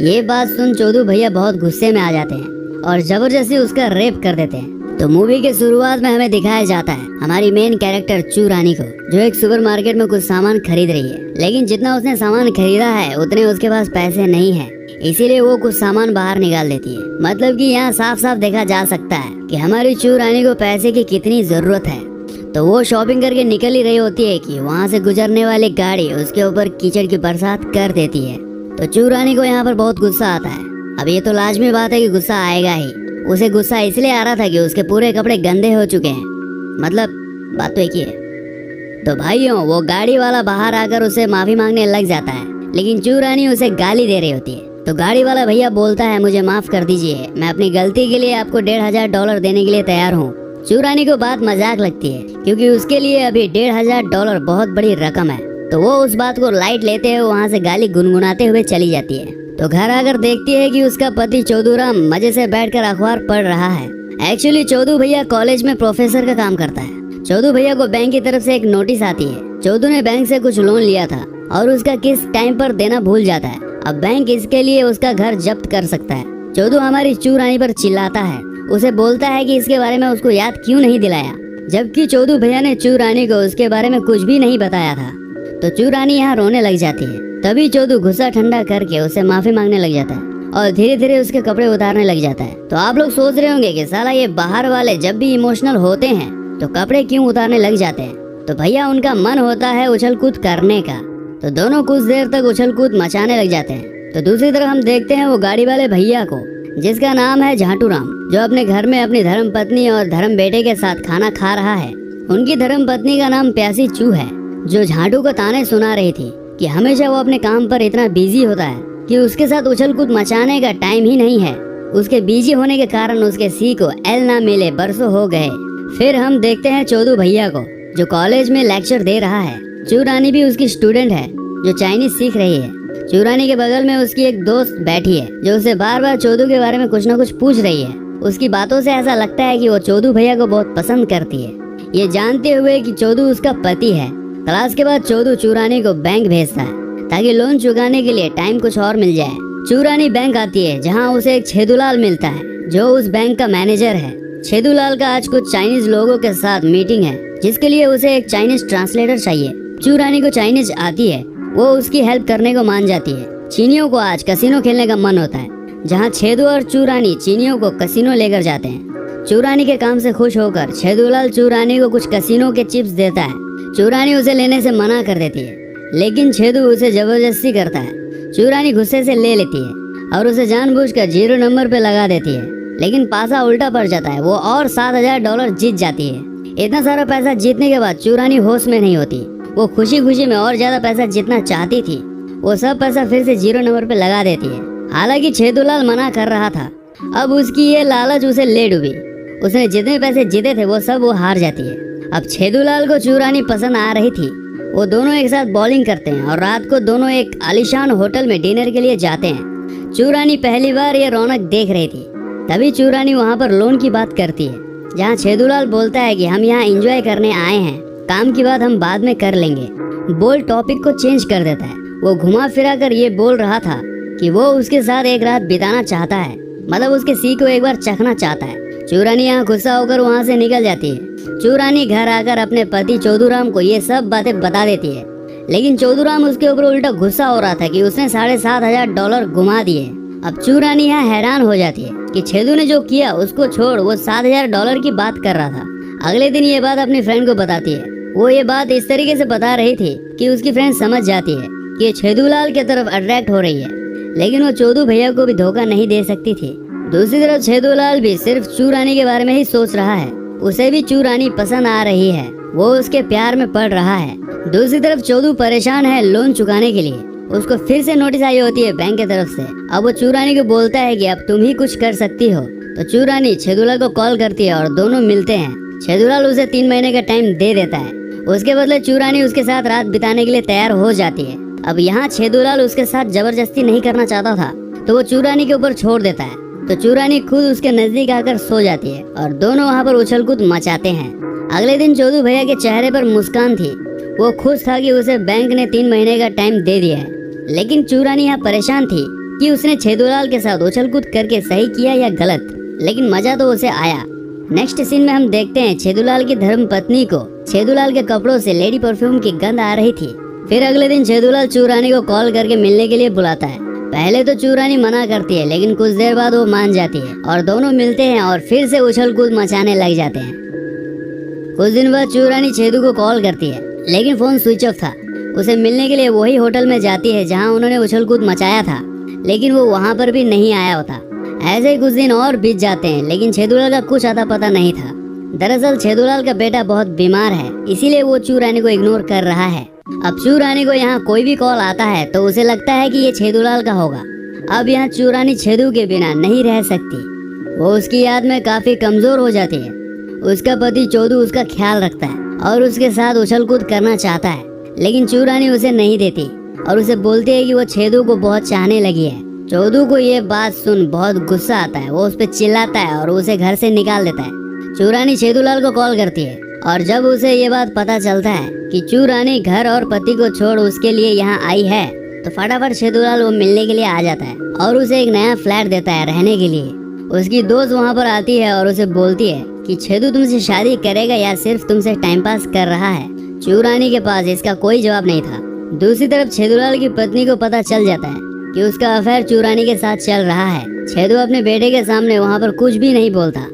ये बात सुन चोदू भैया बहुत गुस्से में आ जाते हैं और जबरदस्ती उसका रेप कर देते हैं। तो मूवी के शुरुआत में हमें दिखाया जाता है हमारी मेन कैरेक्टर चू रानी को, जो एक सुपरमार्केट में कुछ सामान खरीद रही है, लेकिन जितना उसने सामान खरीदा है उतने उसके पास पैसे नहीं है, इसीलिए वो कुछ सामान बाहर निकाल देती है। मतलब कि यहाँ साफ साफ देखा जा सकता है कि हमारी चू रानी को पैसे की कितनी जरूरत है। तो वो शॉपिंग करके निकल ही रही होती है कि वहाँ से गुजरने वाली गाड़ी उसके ऊपर कीचड़ की बरसात कर देती है। तो चू रानी को यहाँ पर बहुत गुस्सा आता है। अब ये तो लाजमी बात है कि गुस्सा आएगा ही। उसे गुस्सा इसलिए आ रहा था कि उसके पूरे कपड़े गंदे हो चुके हैं, मतलब बात तो एक ही है। तो भाइयों, वो गाड़ी वाला बाहर आकर उसे माफी मांगने लग जाता है, लेकिन चू रानी उसे गाली दे रही होती है। तो गाड़ी वाला भैया बोलता है, मुझे माफ कर दीजिए, मैं अपनी गलती के लिए आपको $1500 देने के लिए तैयार हूँ। चू रानी को बात मजाक लगती है क्योंकि उसके लिए अभी $1500 बहुत बड़ी रकम है। तो वो उस बात को लाइट लेते हुए वहाँ से गाली गुनगुनाते हुए चली जाती है। तो घर आकर देखती है कि उसका पति चौधूराम मजे से बैठकर अखबार पढ़ रहा है। एक्चुअली चौधू भैया कॉलेज में प्रोफेसर का काम करता है। चौधू भैया को बैंक की तरफ से एक नोटिस आती है। चौधू ने बैंक से कुछ लोन लिया था और उसका किस्त टाइम पर देना भूल जाता है। अब बैंक इसके लिए उसका घर जब्त कर सकता है। चौधू हमारी चू रानी पर चिल्लाता है, उसे बोलता है कि इसके बारे में उसको याद क्यों नहीं दिलाया, जबकि चौधू भैया ने चू रानी को उसके बारे में कुछ भी नहीं बताया था। तो चू रानी यहाँ रोने लग जाती है। तभी चौधू गुस्सा ठंडा करके उसे माफी मांगने लग जाता है और धीरे धीरे उसके कपड़े उतारने लग जाता है। तो आप लोग सोच रहे होंगे कि साला ये बाहर वाले जब भी इमोशनल होते हैं तो कपड़े क्यों उतारने लग जाते हैं। तो भैया उनका मन होता है उछल कूद करने का, तो दोनों कुछ देर तक उछल कूद मचाने लग जाते हैं। तो दूसरी तरफ हम देखते हैं वो गाड़ी वाले भैया को, जिसका नाम है झाटू राम, जो अपने घर में अपनी धर्म पत्नी और धर्म बेटे के साथ खाना खा रहा है। उनकी धर्म पत्नी का नाम प्यासी चू है, जो झाटू को ताने सुना रही थी कि हमेशा वो अपने काम पर इतना बिजी होता है कि उसके साथ उछल कूद मचाने का टाइम ही नहीं है। उसके बिजी होने के कारण उसके सी को एल ना मिले बरसों हो गए। फिर हम देखते हैं चौधू भैया को, जो कॉलेज में लेक्चर दे रहा है। चू रानी भी उसकी स्टूडेंट है जो चाइनीज सीख रही है। चू रानी के बगल में उसकी एक दोस्त बैठी है जो उसे बार बार चौधू के बारे में कुछ न कुछ पूछ रही है। उसकी बातों से ऐसा लगता है कि वो चौधू भैया को बहुत पसंद करती है, ये जानते हुए कि चौधू उसका पति है। क्लास के बाद चौधू चू रानी को बैंक भेजता है ताकि लोन चुकाने के लिए टाइम कुछ और मिल जाए। चू रानी बैंक आती है जहां उसे एक छेदूलाल मिलता है जो उस बैंक का मैनेजर है। छेदूलाल का आज कुछ चाइनीज लोगों के साथ मीटिंग है, जिसके लिए उसे एक चाइनीज ट्रांसलेटर चाहिए। चू रानी को चाइनीज आती है, वो उसकी हेल्प करने को मान जाती है। चीनियों को आज कसिनो खेलने का मन होता है, जहाँ छेदू और चू रानी चीनियों को कसिनो लेकर जाते हैं। चू रानी के काम से खुश होकर छेदूलाल चू रानी को कुछ कसिनो के चिप्स देता है। चू रानी उसे लेने से मना कर देती है, लेकिन छेदू उसे जबरदस्ती करता है। चू रानी गुस्से से ले लेती है और उसे जानबूझकर 0 नंबर पे लगा देती है, लेकिन पासा उल्टा पड़ जाता है। वो और $7000 जीत जाती है। इतना सारा पैसा जीतने के बाद चू रानी होश में नहीं होती। वो खुशी खुशी में और ज्यादा पैसा जीतना चाहती थी। वो सब पैसा फिर से 0 नंबर पे लगा देती है। हालांकि छेदूलाल मना कर रहा था। अब उसकी ये लालच उसे ले डूबी। उसने जितने पैसे जीते थे वो सब वो हार जाती है। अब छेदूलाल को चू रानी पसंद आ रही थी। वो दोनों एक साथ बॉलिंग करते हैं और रात को दोनों एक आलीशान होटल में डिनर के लिए जाते हैं। चू रानी पहली बार ये रौनक देख रही थी। तभी चू रानी वहाँ पर लोन की बात करती है, जहाँ छेदूलाल बोलता है कि हम यहाँ एंजॉय करने आए हैं, काम की बात हम बाद में कर लेंगे। बोल टॉपिक को चेंज कर देता है। वो घुमा फिरा कर ये बोल रहा था कि वो उसके साथ एक रात बिताना चाहता है, मतलब उसके सी को एक बार चखना चाहता है। चू रानी यहाँ गुस्सा होकर वहाँ से निकल जाती है। चू रानी घर आकर अपने पति चौधूराम को ये सब बातें बता देती है, लेकिन चौधूराम उसके ऊपर उल्टा गुस्सा हो रहा था कि उसने $7500 घुमा दिए। अब चू रानी यहाँ हैरान हो जाती है कि छेदू ने जो किया उसको छोड़, वो $7000 की बात कर रहा था। अगले दिन ये बात अपनी फ्रेंड को बताती है। वो ये बात इस तरीके से बता रही थी कि उसकी फ्रेंड समझ जाती है कि ये छेदूलाल की तरफ अट्रैक्ट हो रही है, लेकिन वो चौधू भैया को भी धोखा नहीं दे सकती थी। दूसरी तरफ छेदूलाल भी सिर्फ चू रानी के बारे में ही सोच रहा है। उसे भी चू रानी पसंद आ रही है, वो उसके प्यार में पड़ रहा है। दूसरी तरफ चौधू परेशान है लोन चुकाने के लिए। उसको फिर से नोटिस आई होती है बैंक की तरफ से। अब वो चू रानी को बोलता है कि अब तुम ही कुछ कर सकती हो। तो चू रानी छेदूलाल को कॉल करती है और दोनों मिलते हैं। छेदूलाल उसे 3 महीने का टाइम दे देता है। उसके बदले चू रानी उसके साथ रात बिताने के लिए तैयार हो जाती है। अब यहाँ छेदूलाल उसके साथ जबरदस्ती नहीं करना चाहता था, तो वो चू रानी के ऊपर छोड़ देता है। तो चू रानी खुद उसके नजदीक आकर सो जाती है और दोनों वहाँ पर उछल कूद मचाते हैं। अगले दिन चौधू भैया के चेहरे पर मुस्कान थी। वो खुश था कि उसे बैंक ने 3 महीने का टाइम दे दिया है, लेकिन चू रानी यहाँ परेशान थी कि उसने छेदूलाल के साथ उछल कूद करके सही किया या गलत, लेकिन मजा तो उसे आया। नेक्स्ट सीन में हम देखते हैं छेदूलाल की धर्म पत्नी को छेदूलाल के कपड़ों से लेडी परफ्यूम की गंध आ रही थी। फिर अगले दिन छेदूलाल चूरानी को कॉल करके मिलने के लिए बुलाता है। पहले तो चूरानी मना करती है, लेकिन कुछ देर बाद वो मान जाती है और दोनों मिलते हैं और फिर से उछल कूद मचाने लग जाते हैं। कुछ दिन बाद चूरानी छेदू को कॉल करती है, लेकिन फोन स्विच ऑफ था। उसे मिलने के लिए वही होटल में जाती है जहां उन्होंने उछल कूद मचाया था, लेकिन वो वहां पर भी नहीं आया होता। ऐसे ही कुछ दिन और बीत जाते हैं, लेकिन छेदूलाल का कुछ आता पता नहीं था। दरअसल छेदूलाल का बेटा बहुत बीमार है, इसीलिए वो चूरानी को इग्नोर कर रहा है। अब चूरानी को यहाँ कोई भी कॉल आता है तो उसे लगता है कि ये छेदूलाल का होगा। अब यहाँ चूरानी छेदू के बिना नहीं रह सकती। वो उसकी याद में काफी कमजोर हो जाती है। उसका पति चोदू उसका ख्याल रखता है और उसके साथ उछल कूद करना चाहता है, लेकिन चूरानी उसे नहीं देती और उसे बोलती है कि वो छेदू को बहुत चाहने लगी है। चोदू को ये बात सुन बहुत गुस्सा आता है। वो उस पर चिल्लाता है और उसे घर से निकाल देता है। चूरानी छेदूलाल को कॉल करती है और जब उसे ये बात पता चलता है कि चूरानी घर और पति को छोड़ उसके लिए यहाँ आई है, तो फटाफट छेदूलाल वो मिलने के लिए आ जाता है और उसे एक नया फ्लैट देता है रहने के लिए। उसकी दोस्त वहाँ पर आती है और उसे बोलती है कि छेदू तुमसे शादी करेगा या सिर्फ तुमसे टाइम पास कर रहा है। चूरानी के पास इसका कोई जवाब नहीं था। दूसरी तरफ छेदूलाल की पत्नी को पता चल जाता है कि उसका अफेयर चूरानी के साथ चल रहा है। छेदू अपने बेटे के सामने वहाँ पर कुछ भी नहीं बोलता।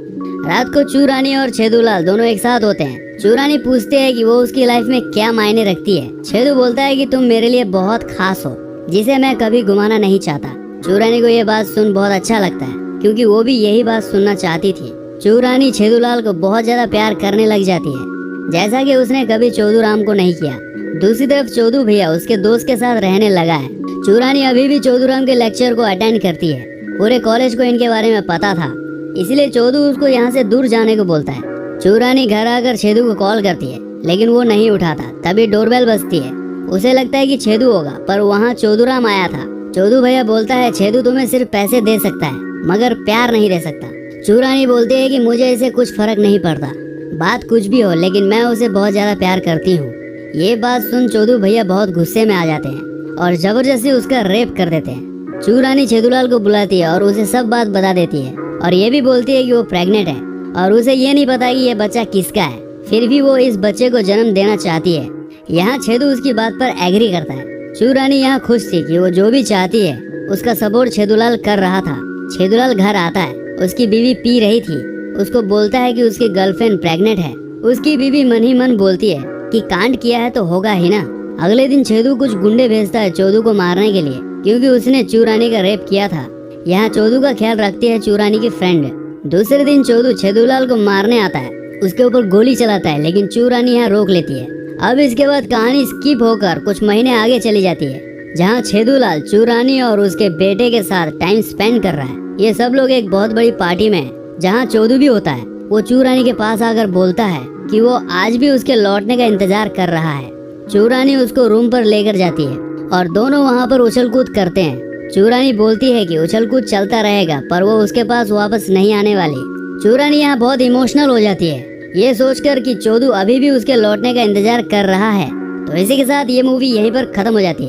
रात को चूरानी और छेदूलाल दोनों एक साथ होते हैं। चूरानी पूछते है कि वो उसकी लाइफ में क्या मायने रखती है। छेदू बोलता है कि तुम मेरे लिए बहुत खास हो, जिसे मैं कभी गुमाना नहीं चाहता। चूरानी को ये बात सुन बहुत अच्छा लगता है, क्योंकि वो भी यही बात सुनना चाहती थी। चूरानी छेदूलाल को बहुत ज्यादा प्यार करने लग जाती है, जैसा कि उसने कभी चौधूराम को नहीं किया। दूसरी तरफ चौधू भैया उसके दोस्त के साथ रहने लगा है। चूरानी अभी भी चौधूराम के लेक्चर को अटेंड करती है। पूरे कॉलेज को इनके बारे में पता था, इसलिए चौधू उसको यहाँ से दूर जाने को बोलता है। चूरानी घर आकर छेदू को कॉल करती है, लेकिन वो नहीं उठाता। तभी डोरबेल बजती है। उसे लगता है कि छेदू होगा, पर वहाँ चौधूराम आया था। चौधू भैया बोलता है छेदू तुम्हें सिर्फ पैसे दे सकता है, मगर प्यार नहीं दे सकता। चूरानी बोलती है कि मुझे इससे कुछ फर्क नहीं पड़ता, बात कुछ भी हो, लेकिन मैं उसे बहुत ज्यादा प्यार करती हूँ। ये बात सुन चौधू भैया बहुत गुस्से में आ जाते हैं और जबरदस्ती उसका रेप कर देते हैं। चूरानी छेदूलाल को बुलाती है और उसे सब बात बता देती है और ये भी बोलती है कि वो प्रेग्नेंट है और उसे ये नहीं पता कि ये बच्चा किसका है। फिर भी वो इस बच्चे को जन्म देना चाहती है। यहाँ छेदू उसकी बात पर एग्री करता है। चूरानी यहाँ खुश थी कि वो जो भी चाहती है उसका सपोर्ट छेदूलाल कर रहा था। छेदूलाल घर आता है, उसकी बीवी पी रही थी। उसको बोलता है कि उसकी गर्लफ्रेंड प्रेग्नेंट है। उसकी बीवी मन ही मन बोलती है कि कांड किया है तो होगा ही ना। अगले दिन छेदू कुछ गुंडे भेजता है चौधू को मारने के लिए, क्योंकि उसने चूरानी का रेप किया था। यहाँ चौधू का ख्याल रखती है चूरानी की फ्रेंड। दूसरे दिन चौधू छेदूलाल को मारने आता है, उसके ऊपर गोली चलाता है, लेकिन चूरानी यहाँ रोक लेती है। अब इसके बाद कहानी स्किप होकर कुछ महीने आगे चली जाती है, जहाँ छेदूलाल चूरानी और उसके बेटे के साथ टाइम स्पेंड कर रहा है। ये सब लोग एक बहुत बड़ी पार्टी में, जहाँ चौधू भी होता है। वो चूरानी के पास आकर बोलता है कि वो आज भी उसके लौटने का इंतजार कर रहा है। चूरानी उसको रूम पर लेकर जाती है और दोनों वहाँ पर उछल कूद करते हैं। चूरानी बोलती है कि उछल कूद चलता रहेगा, पर वो उसके पास वापस नहीं आने वाली। चूरानी यहाँ बहुत इमोशनल हो जाती है, ये सोचकर कि चौधू अभी भी उसके लौटने का इंतजार कर रहा है। तो इसी के साथ ये मूवी यहीं पर खत्म हो जाती है।